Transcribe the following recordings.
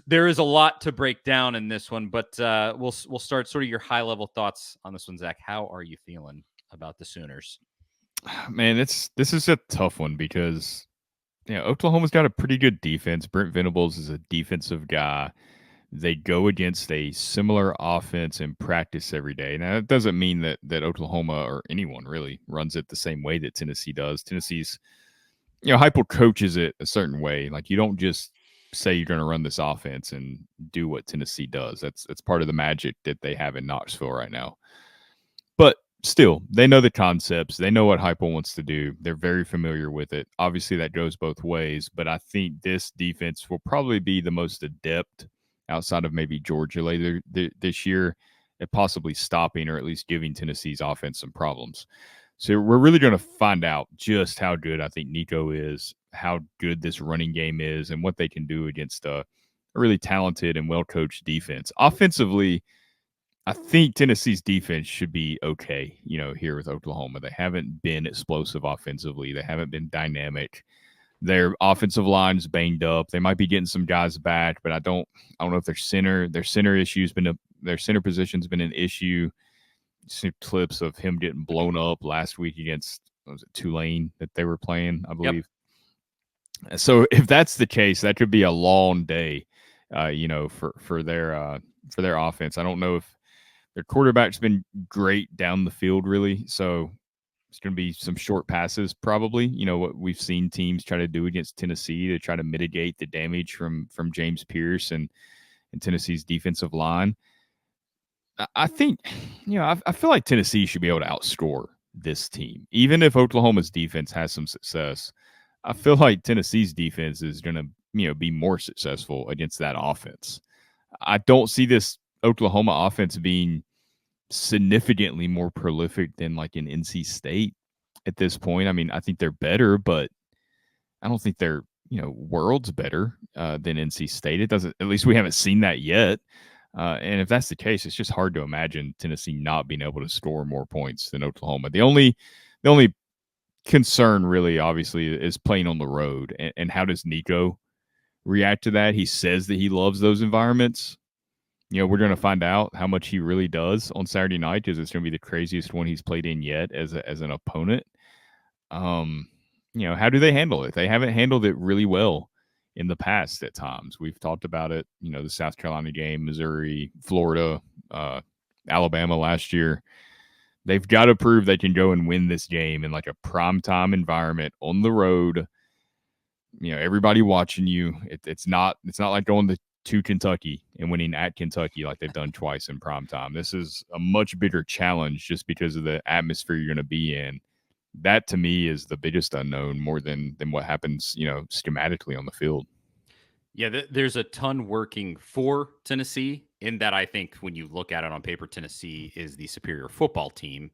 there is a lot to break down in this one, but we'll start sort of your high level thoughts on this one, Zach. How are you feeling about the Sooners? Man, this is a tough one because Oklahoma's got a pretty good defense. Brent Venables is a defensive guy. They go against a similar offense in practice every day. Now, that doesn't mean that Oklahoma or anyone really runs it the same way that Tennessee does. Tennessee's, Heupel coaches it a certain way. Like, you don't just say you're going to run this offense and do what Tennessee does. That's part of the magic that they have in Knoxville right now. But still, they know the concepts. They know what Heupel wants to do. They're very familiar with it. Obviously, that goes both ways. But I think this defense will probably be the most adept outside of maybe Georgia later this year at possibly stopping or at least giving Tennessee's offense some problems. So we're really going to find out just how good I think Nico is, how good this running game is, and what they can do against a really talented and well-coached defense. Offensively, I think Tennessee's defense should be okay, here with Oklahoma. They haven't been explosive offensively. They haven't been dynamic. Their offensive line's banged up. They might be getting some guys back, but I don't know if their center their center position's been an issue. See clips of him getting blown up last week against, was it Tulane that they were playing, I believe. Yep. So if that's the case, that could be a long day, for their offense. I don't know if their quarterback's been great down the field, really. So it's going to be some short passes, probably. What we've seen teams try to do against Tennessee to try to mitigate the damage from James Pierce and Tennessee's defensive line. I think, I feel like Tennessee should be able to outscore this team. Even if Oklahoma's defense has some success, I feel like Tennessee's defense is going to, be more successful against that offense. I don't see this Oklahoma offense being significantly more prolific than like an NC State at this point. I mean, I think they're better, but I don't think they're, worlds better than NC State. It doesn't, at least we haven't seen that yet. And if that's the case, it's just hard to imagine Tennessee not being able to score more points than Oklahoma. The only concern, really, obviously, is playing on the road. And how does Nico react to that? He says that he loves those environments. We're going to find out how much he really does on Saturday night, because it's going to be the craziest one he's played in yet as an opponent. How do they handle it? They haven't handled it really well in the past at times. We've talked about it, the South Carolina game, Missouri, Florida, Alabama last year. They've got to prove they can go and win this game in like a primetime environment on the road. Everybody watching you. It's not like going to Kentucky and winning at Kentucky like they've done twice in primetime. This is a much bigger challenge just because of the atmosphere you're going to be in. That to me is the biggest unknown, more than what happens, schematically on the field. Yeah, there's a ton working for Tennessee in that. I think when you look at it on paper, Tennessee is the superior football team,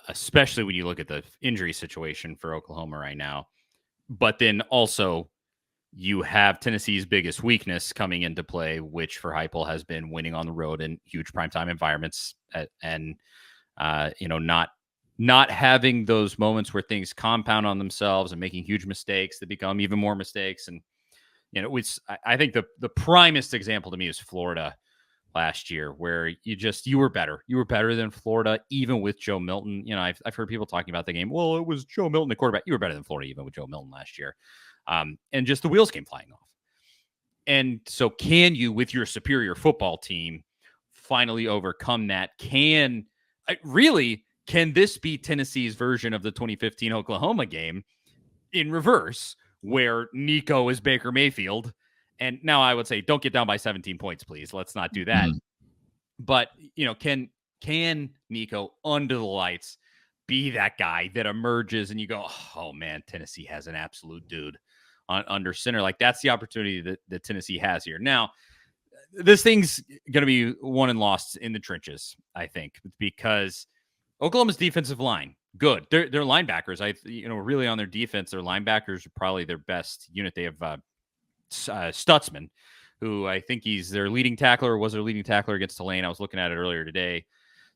especially when you look at the injury situation for Oklahoma right now. But then also you have Tennessee's biggest weakness coming into play, which for Heupel has been winning on the road in huge primetime environments and not having those moments where things compound on themselves and making huge mistakes that become even more mistakes. And, I think the primest example to me is Florida last year, where you were better. You were better than Florida, even with Joe Milton. I've heard people talking about the game. Well, it was Joe Milton, the quarterback. You were better than Florida, even with Joe Milton last year. And just the wheels came flying off. And so can you, with your superior football team, finally overcome that? Can this be Tennessee's version of the 2015 Oklahoma game in reverse, where Nico is Baker Mayfield? And now I would say, don't get down by 17 points, please. Let's not do that. Mm-hmm. But, can Nico, under the lights, be that guy that emerges and you go, oh, man, Tennessee has an absolute dude under center? Like, that's the opportunity that Tennessee has here. Now, this thing's going to be won and lost in the trenches, I think, because Oklahoma's defensive line, good. Their linebackers, really on their defense, their linebackers are probably their best unit. They have Stutzman, who I think he's their leading tackler, or was their leading tackler against Tulane. I was looking at it earlier today.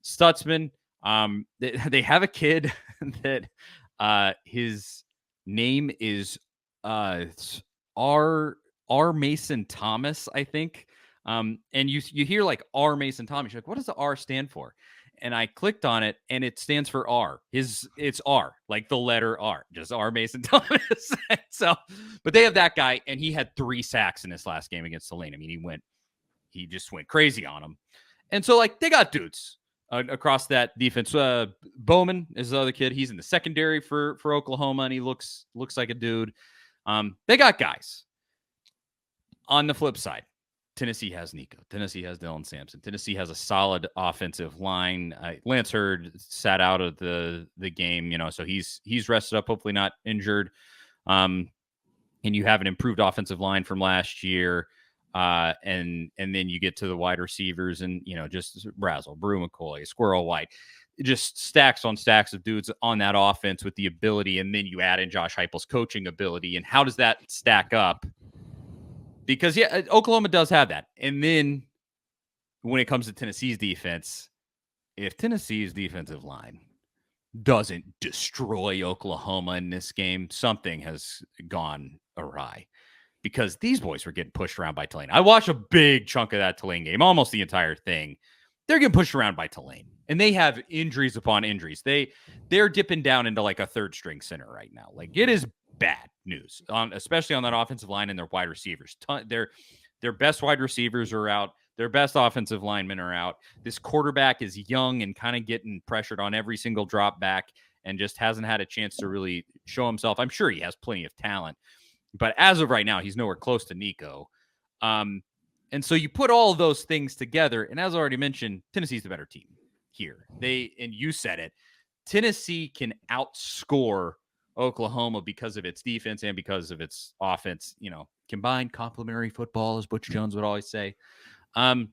Stutzman, they have a kid that his name is R. Mason Thomas, I think. And you hear like R. Mason Thomas. You're like, what does the R stand for? And I clicked on it, and it stands for R. It's R, like the letter R, just R. Mason Thomas. So, but they have that guy, and he had 3 sacks in this last game against Tulane. I mean, he just went crazy on him. And so, like, they got dudes across that defense. Bowman is the other kid. He's in the secondary for Oklahoma, and he looks like a dude. They got guys. On the flip side, Tennessee has Nico. Tennessee has Dylan Sampson. Tennessee has a solid offensive line. Lance Hurd sat out of the game, so he's rested up, hopefully not injured. And you have an improved offensive line from last year. And then you get to the wide receivers and, just Brazel, Brew McCoy, Squirrel White, just stacks on stacks of dudes on that offense with the ability. And then you add in Josh Heupel's coaching ability. And how does that stack up? Because, Oklahoma does have that. And then when it comes to Tennessee's defense, if Tennessee's defensive line doesn't destroy Oklahoma in this game, something has gone awry. Because these boys were getting pushed around by Tulane. I watched a big chunk of that Tulane game, almost the entire thing. They're getting pushed around by Tulane. And they have injuries upon injuries. They're dipping down into like a third string center right now. Like, it is bad news, especially on that offensive line and their wide receivers. Their best wide receivers are out. Their best offensive linemen are out. This quarterback is young and kind of getting pressured on every single drop back and just hasn't had a chance to really show himself. I'm sure he has plenty of talent, but as of right now, he's nowhere close to Nico. And so you put all of those things together, and as I already mentioned, Tennessee's the better team here. And you said it, Tennessee can outscore Oklahoma because of its defense and because of its offense. Combined complementary football, as Butch Jones would always say. When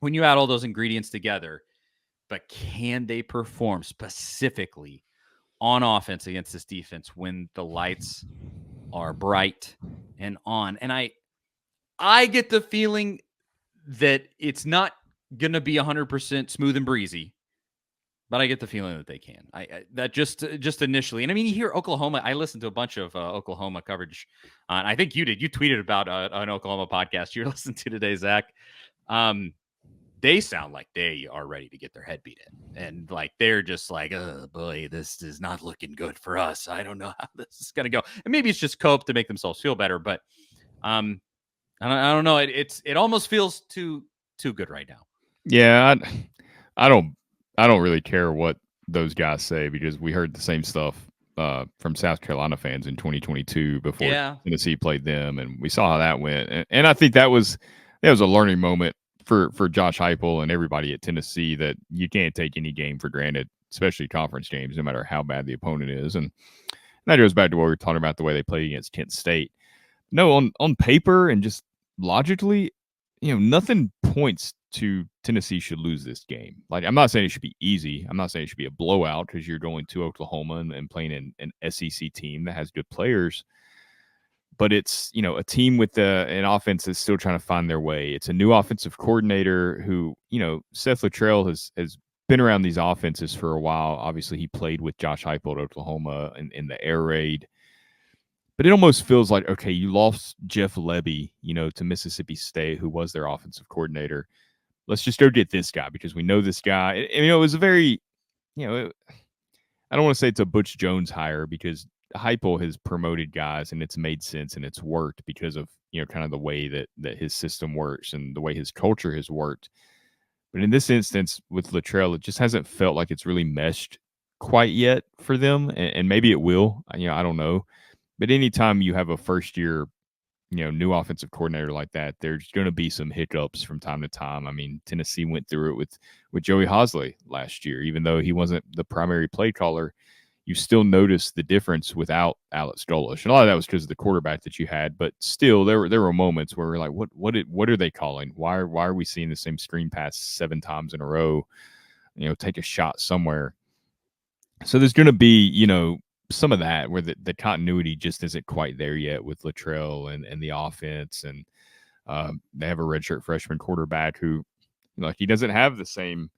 you add all those ingredients together, but can they perform specifically on offense against this defense when the lights are bright and on? And I get the feeling that it's not going to be 100% smooth and breezy, but I get the feeling that they can. That just initially, and I mean, you hear Oklahoma. I listened to a bunch of Oklahoma coverage, and I think you did. You tweeted about an Oklahoma podcast you're listening to today, Zach. They sound like they are ready to get their head beat in, and like they're just like, oh boy, this is not looking good for us. I don't know how this is going to go, and maybe it's just cope to make themselves feel better, but I don't know. It almost feels too good right now. Yeah, I don't really care what those guys say because we heard the same stuff from South Carolina fans in 2022 before Tennessee played them, and we saw how that went. And I think that was a learning moment for Josh Heupel and everybody at Tennessee, that you can't take any game for granted, especially conference games, no matter how bad the opponent is. And that goes back to what we were talking about, the way they played against Kent State. No, on paper and just logically, nothing points to Tennessee should lose this game. Like, I'm not saying it should be easy. I'm not saying it should be a blowout because you're going to Oklahoma and playing an SEC team that has good players. But it's, a team with an offense that's still trying to find their way. It's a new offensive coordinator who, Seth Luttrell has been around these offenses for a while. Obviously, he played with Josh Heupel at Oklahoma in the air raid. But it almost feels like, okay, you lost Jeff Lebby, to Mississippi State, who was their offensive coordinator. Let's just go get this guy because we know this guy. And, it was a very, I don't want to say it's a Butch Jones hire because Heupel has promoted guys and it's made sense and it's worked because of, kind of the way that his system works and the way his culture has worked. But in this instance with Luttrell, it just hasn't felt like it's really meshed quite yet for them. And maybe it will, I don't know. But anytime you have a first year, new offensive coordinator like that, there's going to be some hiccups from time to time. I mean, Tennessee went through it with Joey Hosley last year. Even though he wasn't the primary play caller, you still noticed the difference without Alex Golesh. And a lot of that was because of the quarterback that you had. But still, there were moments where we're like, what are they calling? Why are we seeing the same screen pass 7 times in a row? Take a shot somewhere. So there's going to be, some of that where the continuity just isn't quite there yet with Luttrell and the offense. And they have a redshirt freshman quarterback who, he doesn't have the same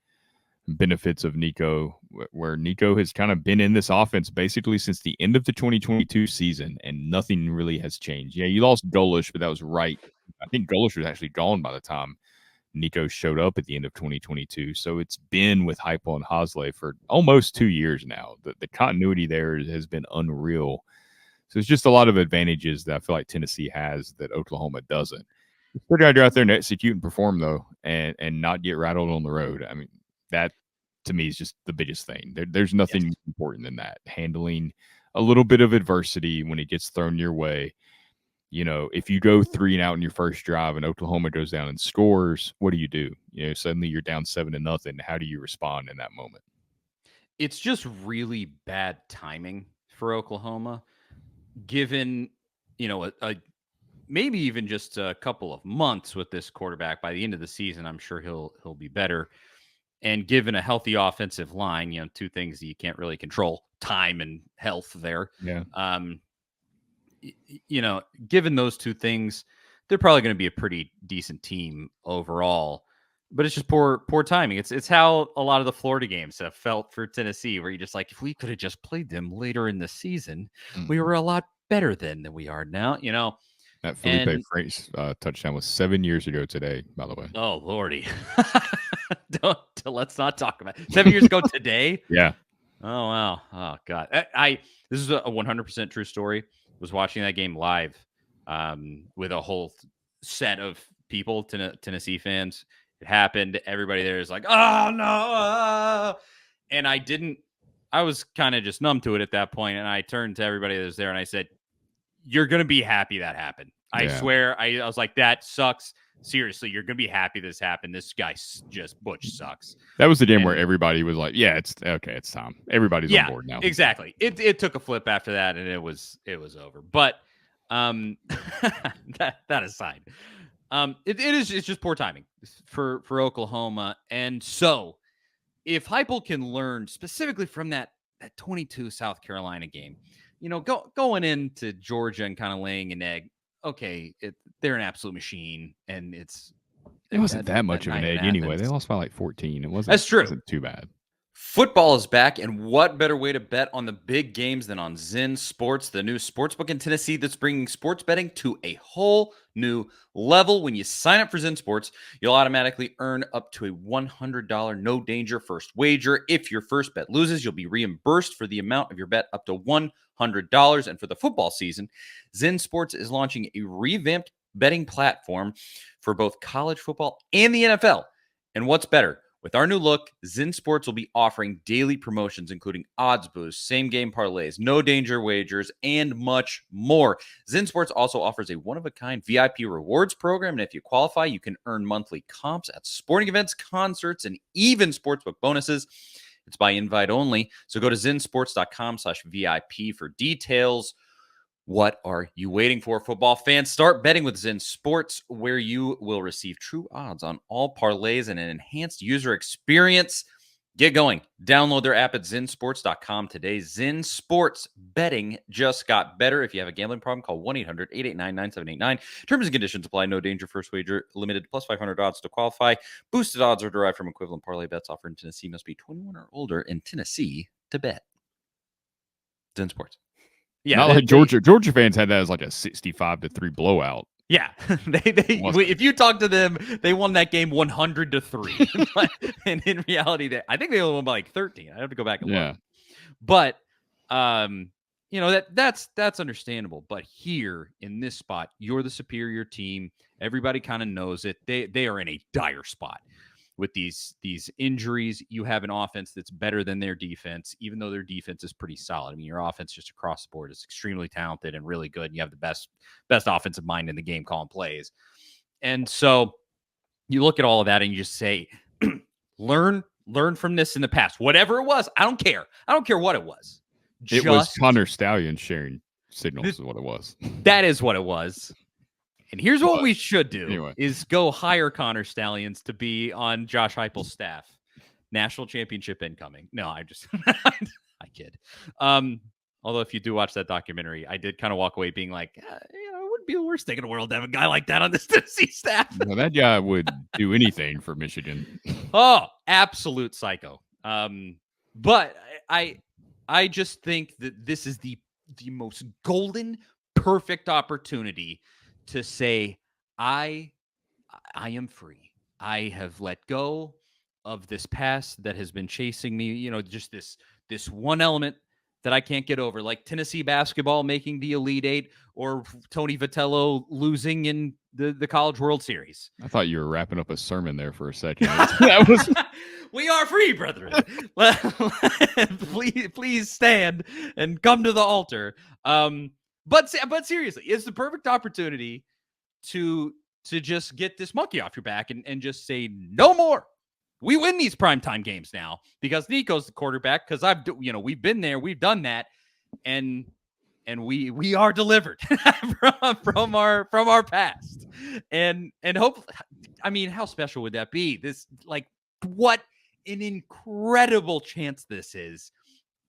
benefits of Nico, where Nico has kind of been in this offense basically since the end of the 2022 season, and nothing really has changed. Yeah, you lost Golish, but that was right. I think Golish was actually gone by the time Nico showed up at the end of 2022. So it's been with Heupel and Hasley for almost 2 years now. The continuity there has been unreal. So it's just a lot of advantages that I feel like Tennessee has that Oklahoma doesn't. You still got to go out there and execute and perform though, and not get rattled on the road. I mean, that to me is just the biggest thing. There's Yes. nothing more important than that. Handling a little bit of adversity when it gets thrown your way. You know, if you go 3 and out in your first drive and Oklahoma goes down and scores, what do? You know, suddenly you're down 7-0. How do you respond in that moment? It's just really bad timing for Oklahoma, given, a maybe even just a couple of months with this quarterback. By the end of the season, I'm sure he'll be better. And given a healthy offensive line, two things that you can't really control, time and health there. Yeah. Um, given those two things, they're probably going to be a pretty decent team overall. But it's just poor timing. It's how a lot of the Florida games have felt for Tennessee, where you're just like, if we could have just played them later in the season, we Mhm. were a lot better than we are now. That Felipe And Franks touchdown was 7 years ago today, by the way. oh lordy, don't let's not talk about it. 7 years ago today. Yeah. Oh wow, oh god, I this is a 100% true story. Was watching that game live with a whole set of people, Tennessee fans. It happened. Everybody there is like, oh no, and I didn't. I was kind of just numb to it at that point, and I turned to everybody that was there and I said, "You're gonna be happy that happened. I Yeah. swear." I was like, "That sucks. Seriously, you're gonna be happy this happened. This guy just Butch sucks." That was the game where And everybody was like, "Yeah, it's okay. It's time. Everybody's on yeah, board now." exactly. It took a flip after that, and it was over. But that aside, it's just poor timing for Oklahoma. And so if Heupel can learn specifically from that 22 South Carolina game, going into Georgia and kind of laying an egg. Okay, they're an absolute machine, and it's It wasn't that that much of an night in egg anyway. They Athens. lost by like 14. It That's true. wasn't too bad. Football is back, and what better way to bet on the big games than on Zen Sports, the new sportsbook in Tennessee that's bringing sports betting to a whole new level. When you sign up for Zen Sports, you'll automatically earn up to a $100 no danger first wager. If your first bet loses, you'll be reimbursed for the amount of your bet up to $100. And for the football season, Zen Sports is launching a revamped betting platform for both college football and the NFL. And what's better? With our new look, Zen Sports will be offering daily promotions, including odds boosts, same game parlays, no danger wagers, and much more. Zen Sports also offers a one-of-a-kind VIP rewards program, and if you qualify, you can earn monthly comps at sporting events, concerts, and even sportsbook bonuses. It's by invite only, so go to zensports.com/VIP for details. What are you waiting for, football fans? Start betting with Zen Sports, where you will receive true odds on all parlays and an enhanced user experience. Get going. Download their app at zensports.com today. Zen Sports betting just got better. If you have a gambling problem, call 1-800-889-9789. Terms and conditions apply. No danger. First wager limited to plus 500 odds to qualify. Boosted odds are derived from equivalent parlay bets offered in Tennessee. Must be 21 or older in Tennessee to bet. Zen Sports. Yeah, Not like Georgia fans had that as like a 65-3 blowout. yeah, if you talk to them, they won that game 100-3. And in reality, I think they only won by like 13. I have to go back and look. But that's understandable. But here in this spot, you're the superior team. Everybody kind of knows it. They are in a dire spot with these injuries. You have an offense that's better than their defense, even though their defense is pretty solid. I mean, your offense just across the board is extremely talented and really good. And you have the best offensive mind in the game calling plays. And so you look at all of that and you just say, learn from this in the past. Whatever it was, I don't care. I don't care what it was. It was Connor Stallion sharing signals is what it was. That is what it was. And here's what we should do anyway. is go hire Connor Stallions to be on Josh Heupel's staff. National championship incoming. No, I kid. Although if you do watch that documentary, I did kind of walk away being like, it wouldn't be the worst thing in the world to have a guy like that on this Tennessee staff. Well, that guy would do anything for Michigan. Oh, absolute psycho. But I just think that this is the most golden, perfect opportunity to say, I am free. I have let go of this past that has been chasing me, just this one element that I can't get over, like Tennessee basketball making the Elite Eight or Tony Vitello losing in the College World Series. I thought you were wrapping up a sermon there for a second. That was We are free, brethren. please stand and come to the altar. But seriously, it's the perfect opportunity to just get this monkey off your back and just say no more. We win these primetime games now because Nico's the quarterback. Because we've been there, we've done that, and we are delivered from our past, and hope. I mean, how special would that be? This, like, what an incredible chance this is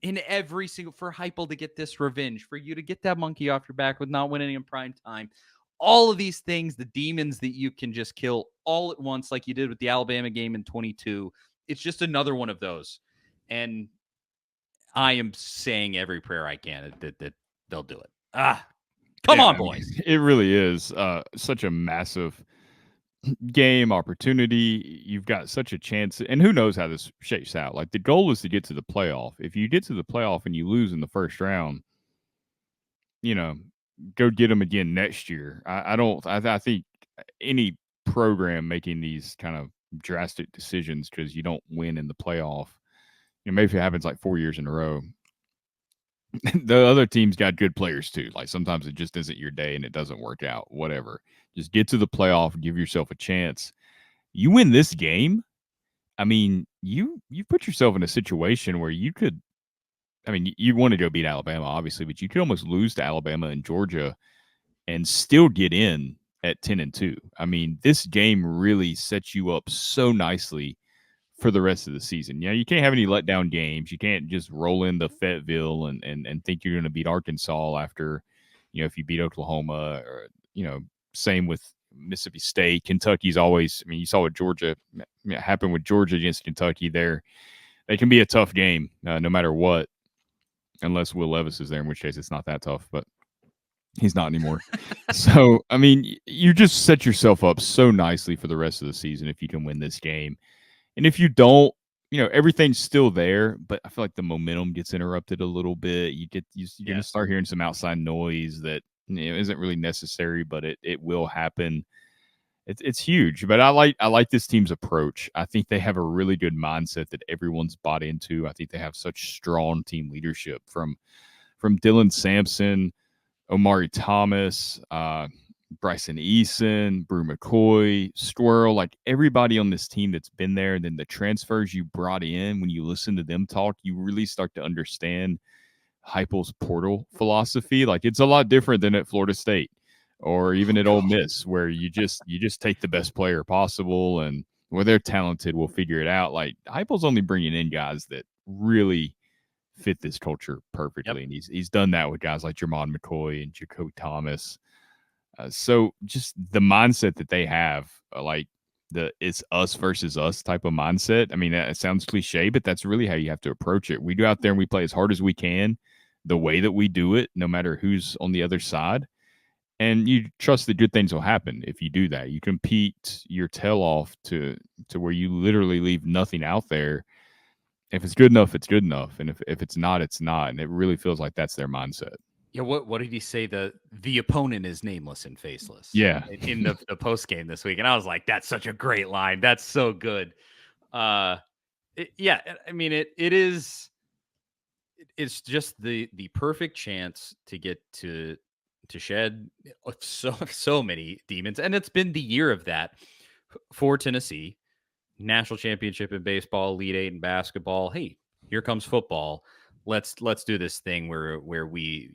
in every single, for Heupel to get this revenge, for you to get that monkey off your back with not winning in prime time. All of these things, the demons that you can just kill all at once, like you did with the Alabama game in 22. It's just another one of those. And I am saying every prayer I can that they'll do it. Come on, boys. It really is such a massive game opportunity. You've got such a chance, and who knows how this shakes out. Like, the goal is to get to the playoff. If you get to the playoff and you lose in the first round, go get them again next year. I think any program making these kind of drastic decisions because you don't win in the playoff, maybe if it happens like 4 years in a row, the other team's got good players too. Like, sometimes it just isn't your day and it doesn't work out. Whatever. Just get to the playoff and give yourself a chance. You win this game, I mean, you put yourself in a situation where you could. I mean, you want to go beat Alabama, obviously, but you could almost lose to Alabama and Georgia and still get in at 10-2. I mean, this game really sets you up so nicely for the rest of the season. You can't have any letdown games. You can't just roll into Fayetteville and think you're going to beat Arkansas after, if you beat Oklahoma, or, same with Mississippi State. Kentucky's always, I mean, you saw what Georgia happened with Georgia against Kentucky there. They can be a tough game no matter what, unless Will Levis is there, in which case it's not that tough, but he's not anymore. So, I mean, you just set yourself up so nicely for the rest of the season if you can win this game. And if you don't, everything's still there, but I feel like the momentum gets interrupted a little bit. You're going to start hearing some outside noise that isn't really necessary, but it will happen. It's huge, but I like this team's approach. I think they have a really good mindset that everyone's bought into. I think they have such strong team leadership from Dylan Sampson, Omari Thomas, Bryson Eason, Brew McCoy, Squirrel, like everybody on this team that's been there. And then the transfers you brought in, when you listen to them talk, you really start to understand Heupel's portal philosophy. Like, it's a lot different than at Florida State or even at Ole Miss, where you just take the best player possible, and where they're talented, we'll figure it out. Like, Heupel's only bringing in guys that really fit this culture perfectly, and he's done that with guys like Jermon McCoy and Jaco Thomas. So just the mindset that they have, like the it's us versus us type of mindset. I mean, it sounds cliche, but that's really how you have to approach it. We go out there and we play as hard as we can, the way that we do it, no matter who's on the other side. And you trust that good things will happen if you do that. You compete your tail off to where you literally leave nothing out there. If it's good enough, it's good enough. And if it's not, it's not. And it really feels like that's their mindset. Yeah, what did he say? The opponent is nameless and faceless. Yeah. In the post game this week, and I was like, that's such a great line. That's so good. I mean, it is. It's just the perfect chance to get to shed so many demons, and it's been the year of that for Tennessee. National championship in baseball, Elite Eight in basketball. Hey, here comes football. Let's do this thing where we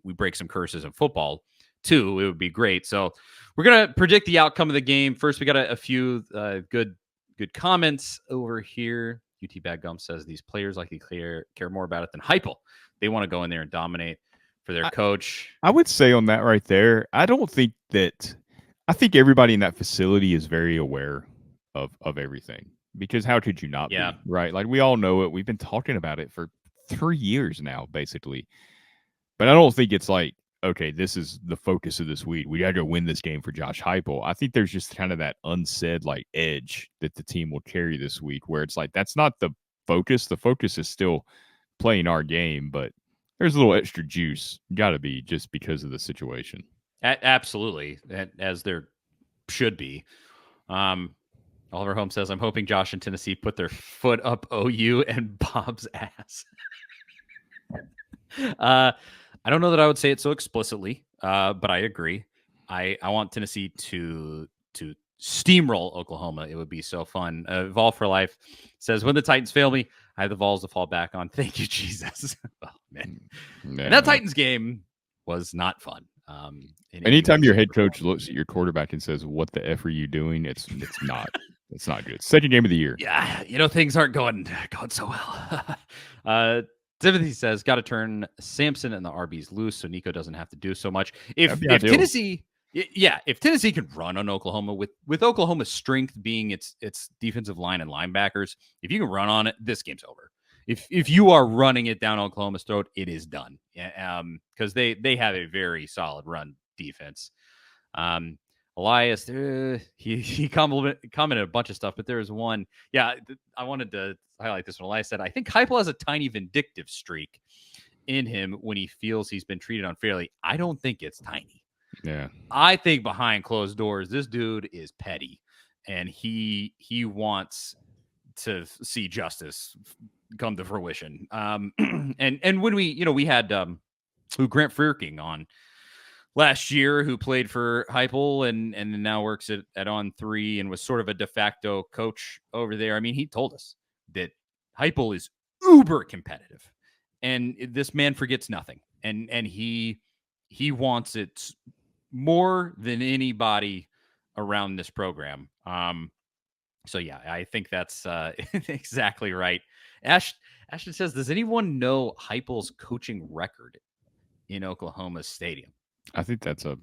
break some curses in football too. It would be great. So we're gonna predict the outcome of the game. First, we got a few good comments over here. UT Bad Gum says these players likely care more about it than Heupel. They want to go in there and dominate. for their coach. I would say on that right there, I don't think that I think everybody in that facility is very aware of everything because how could you not Yeah. be, right? Like we all know it. We've been talking about it for 3 years now basically. But I don't think it's like, okay, this is the focus of this week. We got to win this game for Josh Heupel. I think there's just kind of that unsaid like edge that the team will carry this week where it's like that's not the focus. The focus is still playing our game, but there's a little extra juice. Got to be just because of the situation. Absolutely, as there should be. Oliver Holmes says, "I'm hoping Josh and Tennessee put their foot up OU and Bob's ass." I don't know that I would say it so explicitly, but I agree. I want Tennessee to steamroll Oklahoma. It would be so fun. Vol for Life says, "When the Titans fail me, I have the Vols to fall back on. Thank you, Jesus." Oh man, Yeah, and that Titans game was not fun. In any way, anytime your shape, head or coach form. looks at your quarterback and says, "What the f are you doing?" It's not it's not good. Second game of the year. Yeah, things aren't going so well. Timothy says, "Got to turn Samson and the RBs loose so Nico doesn't have to do so much." That'd If be if ideal. Tennessee, if Tennessee can run on Oklahoma with Oklahoma's strength being its defensive line and linebackers, if you can run on it, this game's over. If you are running it down Oklahoma's throat, it is done. Because they have a very solid run defense. Elias, he commented a bunch of stuff, but there was one. Yeah, I wanted to highlight this one. Elias said, "I think Heupel has a tiny vindictive streak in him when he feels he's been treated unfairly. I don't think it's tiny. Yeah. I think behind closed doors, this dude is petty, and he wants to see justice come to fruition. And when we had who Grant Freaking on last year, who played for Heupel and now works at On3 and was sort of a de facto coach over there. I mean, he told us that Heupel is uber competitive, and this man forgets nothing, and he wants it more than anybody around this program. So yeah, I think that's exactly right. Ashton says, "Does anyone know Heupel's coaching record in Oklahoma Stadium?" I think that's a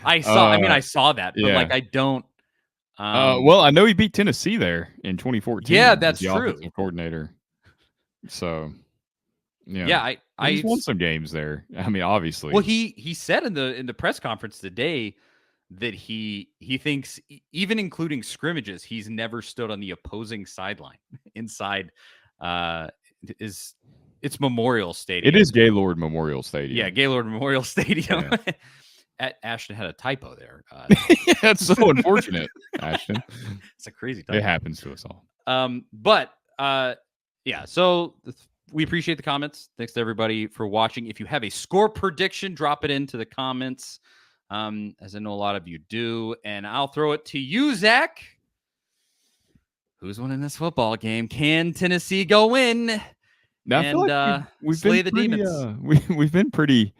I saw that, but yeah. like I don't Well, I know he beat Tennessee there in yeah, 2014 as that's the true. offensive coordinator. So, yeah, Yeah, he's won some games there. I mean, well, obviously. he said in the press conference today that he thinks even including scrimmages, he's never stood on the opposing sideline inside is it's Memorial It Stadium. is Gaylord Memorial Yeah, Stadium. Gaylord Memorial Stadium. Yeah. Ashton had a typo there. That's so unfortunate, Ashton. It's a crazy It typo. happens to us all. But yeah, so we appreciate the comments. Thanks to everybody for watching. If you have a score prediction, drop it into the comments, as I know a lot of you do. And I'll throw it to you, Zach. Who's winning this football game? Can Tennessee go in Now, I feel and like we've been slay the pretty demons? we've been pretty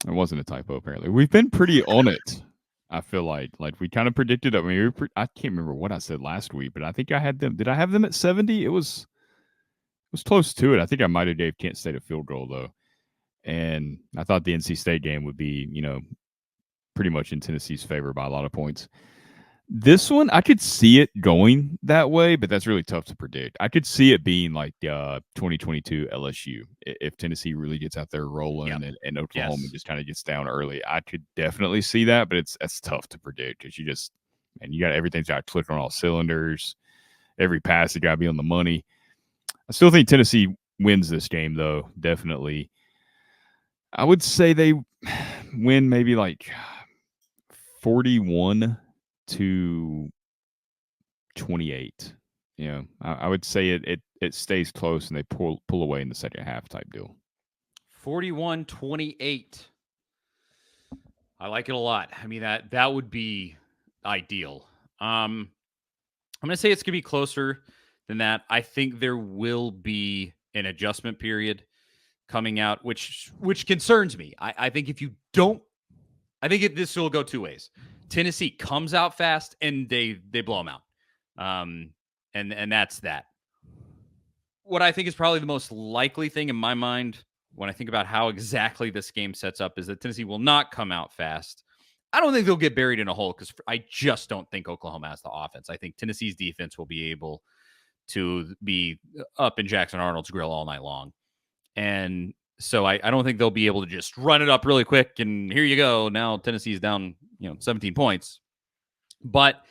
it wasn't a typo apparently. We've been pretty on it. I feel like we kind of predicted. I mean, I can't remember what I said last week, but I think I had them. Did I have them at 70? It was close to it. I think I might have gave Kent State a field goal though, and I thought the NC State game would be pretty much in Tennessee's favor by a lot of points. This one, I could see it going that way, but that's really tough to predict. I could see it being like 2022 LSU if Tennessee really gets out there rolling and Oklahoma Yes. just kind of gets down early. I could definitely see that, but that's tough to predict because you got everything's got to click on all cylinders. Every pass you got to be on the money. I still think Tennessee wins this game though. Definitely, I would say they win maybe like 41-28. I would say it stays close and they pull away in the second half type deal. 41-28. I like it a lot. I mean, that would be ideal. I'm going to say it's going to be closer than that. I think there will be an adjustment period coming out, which concerns me. I think if you don't, I think this will go two ways. Tennessee comes out fast and they blow them out, and that's that. What I think is probably the most likely thing in my mind when I think about how exactly this game sets up, is that Tennessee will not come out fast. I don't think they'll get buried in a hole because I just don't think Oklahoma has the offense. I think Tennessee's defense will be able to be up in Jackson Arnold's grill all night long. And so I don't think they'll be able to just run it up really quick and here you go. Now Tennessee's down, 17 points. But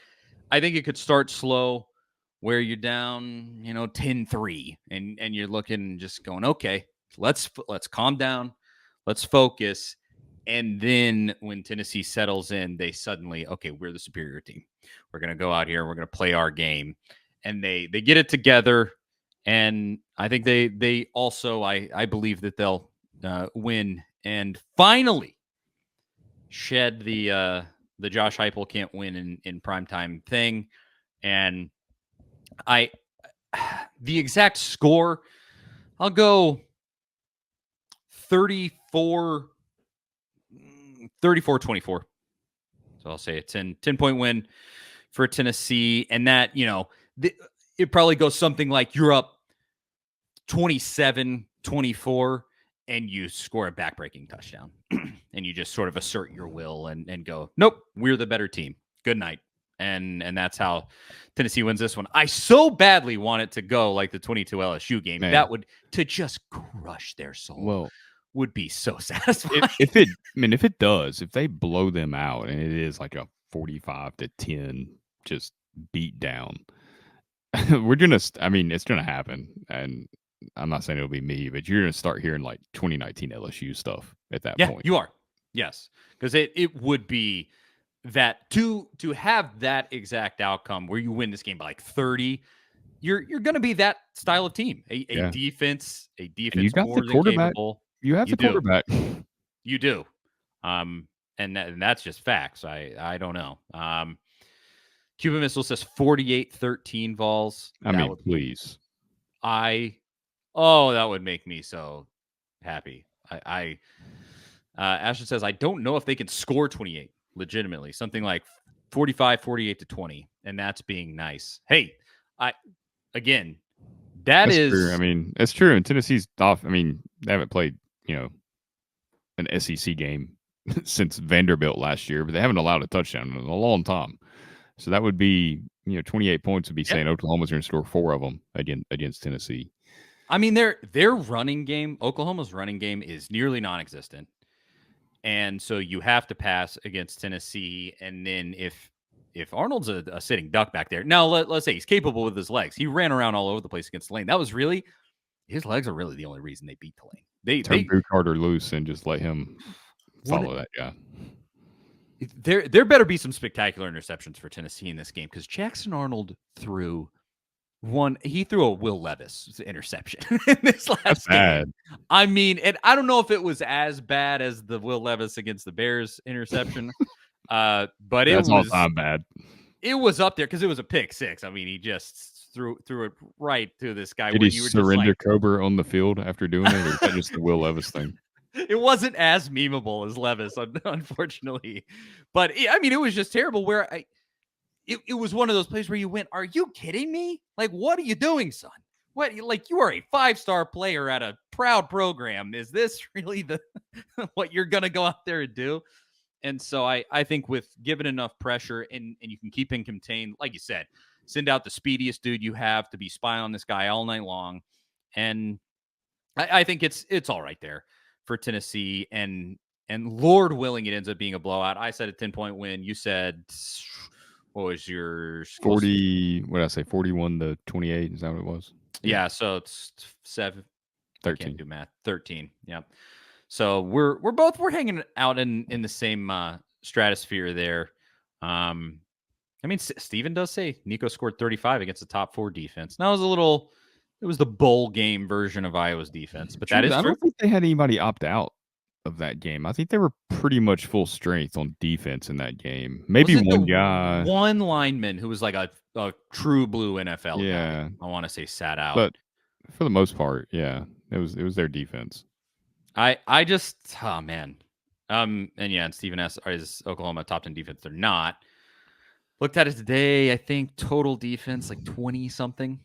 I think it could start slow where you're down, 10-3 and you're looking just going, okay, let's calm down. Let's focus. And then when Tennessee settles in, they suddenly, okay, we're the superior team. We're going to go out here and we're going to play our game. And they get it together. And I think they also, I believe that they'll win and finally shed the Josh Heupel can't win in primetime thing. And the exact score, I'll go 34-24. So I'll say a 10-point win for Tennessee. And that, it probably goes something like you're up 27-24 and you score a backbreaking touchdown and you just sort of assert your will and go, nope, we're the better team. Good night. And that's how Tennessee wins this one. I so badly want it to go like the 22 LSU game. Man. That would, to just crush their soul, would be so satisfying. If it does, if they blow them out and it is like a 45-10 just beat down, we're gonna. I mean, it's gonna happen, and I'm not saying it'll be me, but you're gonna start hearing like 2019 LSU stuff at that point. You are, yes, because it would be that to have that exact outcome where you win this game by like 30. You're going to be that style of team, a defense you got more the than capable. You have the quarterback. You do. And that's just facts. I don't know. Cuban Missile says 48-13 Vols. Please. that would make me so happy. Ashton says, I don't know if they can score 28 legitimately, something like 48-20. And that's being nice. Hey, that's true. I mean, it's true. And Tennessee's off. I mean, they haven't played, an SEC game since Vanderbilt last year, but they haven't allowed a touchdown in a long time. So that would be, 28 points would be saying Oklahoma's going to score 4 of them against Tennessee. I mean, their running game, Oklahoma's running game is nearly non-existent. And so you have to pass against Tennessee. And then if Arnold's a sitting duck back there, now let's say he's capable with his legs. He ran around all over the place against Tulane. That was really, his legs are really the only reason they beat Tulane. They Boot Carter loose and just let him follow that guy. There better be some spectacular interceptions for Tennessee in this game because Jackson Arnold threw a Will Levis interception in this last game. I mean, and I don't know if it was as bad as the Will Levis against the Bears interception, but that's all time bad. It was up there because it was a pick six. I mean, he just threw it right to this guy. Did he surrender Cobra on the field after doing it, or is that just the Will Levis thing? It wasn't as memeable as Levis, unfortunately. But, I mean, it was just terrible where it was one of those places where you went, are you kidding me? Like, what are you doing, son? What, like, you are a 5-star player at a proud program. Is this really what you're going to go out there and do? And so I think with given enough pressure and you can keep him contained, like you said, send out the speediest dude you have to be spying on this guy all night long. And I think it's all right there for Tennessee, and Lord willing, it ends up being a blowout. I said a 10-point win. You said, what was your 40? What did I say? 41-28. Is that what it was? Yeah. So it's 13. I can't do math. 13. Yeah. So we're hanging out in the same stratosphere there. I mean, Steven does say Nico scored 35 against the top 4 defense. Now it was the bowl game version of Iowa's defense, but that is true. I don't think they had anybody opt out of that game. I think they were pretty much full strength on defense in that game. Maybe one lineman who was like a true blue NFL guy, I want to say sat out. But for the most part, yeah, it was their defense. I just, oh man. And Stephen S. Is Oklahoma top 10 defense? They're not. Looked at it today. I think total defense like 20 something.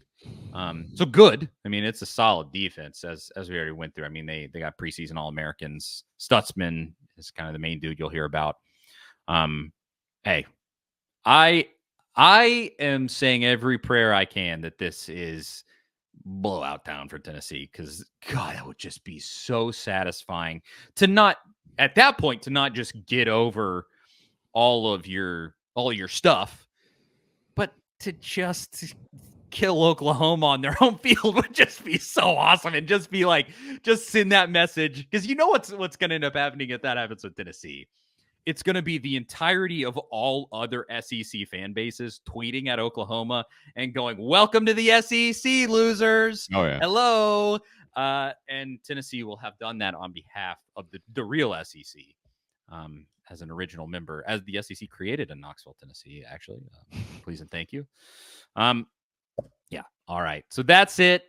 So good. I mean, it's a solid defense as we already went through. I mean, they got preseason All-Americans. Stutzman is kind of the main dude you'll hear about. Hey, I am saying every prayer I can that this is blowout town for Tennessee, because God, that would just be so satisfying to not at that point to not just get over all your stuff, but to just kill Oklahoma on their home field would just be so awesome, and just be like, just send that message, because you know what's going to end up happening if that happens with Tennessee. It's going to be the entirety of all other SEC fan bases tweeting at Oklahoma and going, "Welcome to the SEC, losers. Oh yeah. Hello." And Tennessee will have done that on behalf of the real SEC, as an original member, as the SEC created in Knoxville, Tennessee, actually. Please and thank you. Yeah. All right. So that's it.